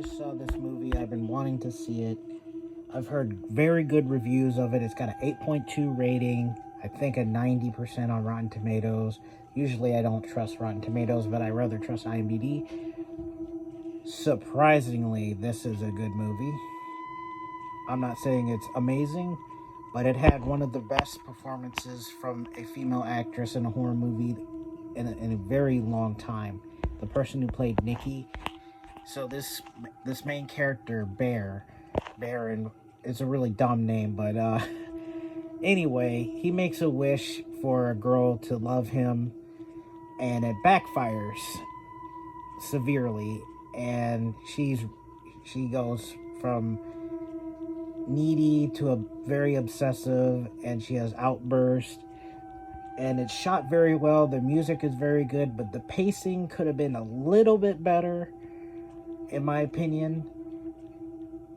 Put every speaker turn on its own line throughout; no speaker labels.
just saw this movie. I've been wanting to see it. I've heard very good reviews of it. It's got an 8.2 rating. I think a 90% on Rotten Tomatoes. Usually I don't trust Rotten Tomatoes, but I rather trust IMDb. Surprisingly, this is a good movie. I'm not saying it's amazing, but it had one of the best performances from a female actress in a horror movie in a very long time. The person who played Nikki. So this main character, Baron, it's a really dumb name, but anyway, he makes a wish for a girl to love him, and it backfires severely, and she goes from needy to a very obsessive, and she has outbursts, and it's shot very well. The music is very good, but the pacing could have been a little bit better, in my opinion.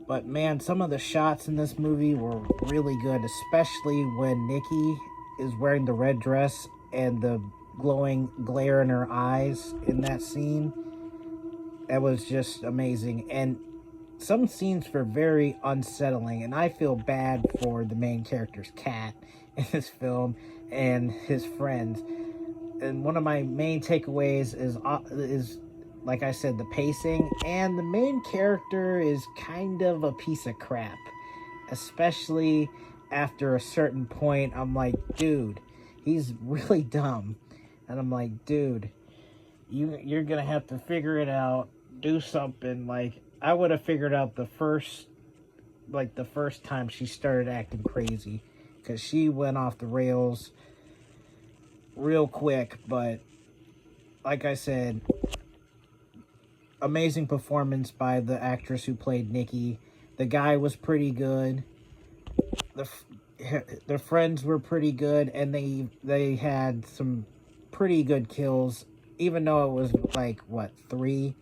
But man, some of the shots in this movie were really good, especially when Nikki is wearing the red dress and the glowing glare in her eyes in that scene. That was just amazing. And some scenes were very unsettling, and I feel bad for the main character's cat in this film and his friends. And one of my main takeaways is like I said, the pacing, and the main character is kind of a piece of crap, especially after a certain point. I'm like, dude, he's really dumb, and I'm like, dude, you're gonna have to figure it out, do something. Like, I would have figured out the first time she started acting crazy, because she went off the rails real quick. But like I said, amazing performance by the actress who played Nikki. The guy was pretty good. The friends were pretty good, and they had some pretty good kills, even though it was like, what, 3?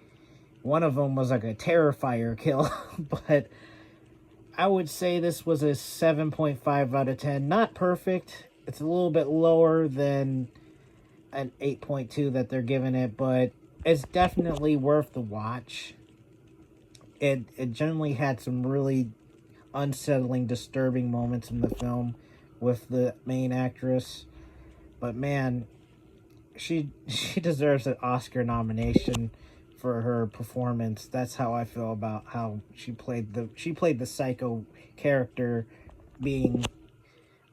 One of them was like a Terrifier kill, but I would say this was a 7.5 out of 10. Not perfect. It's a little bit lower than an 8.2 that they're giving it, but it's definitely worth the watch. It generally had some really unsettling, disturbing moments in the film with the main actress. But man, she deserves an Oscar nomination for her performance. That's how I feel about how she played the psycho character being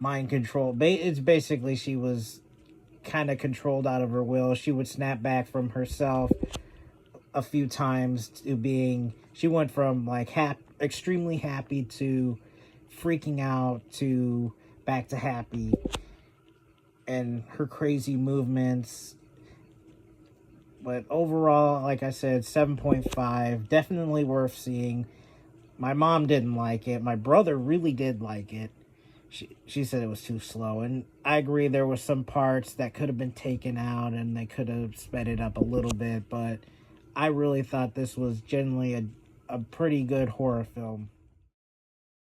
mind controlled. It's basically she was kind of controlled out of her will. She would snap back from herself a few times to being, she went from like extremely happy to freaking out to back to happy, and her crazy movements. But overall, like I said, 7.5, definitely worth seeing. My mom didn't like it. My brother really did like it. She said it was too slow, and I agree there were some parts that could have been taken out and they could have sped it up a little bit, but I really thought this was generally a pretty good horror film.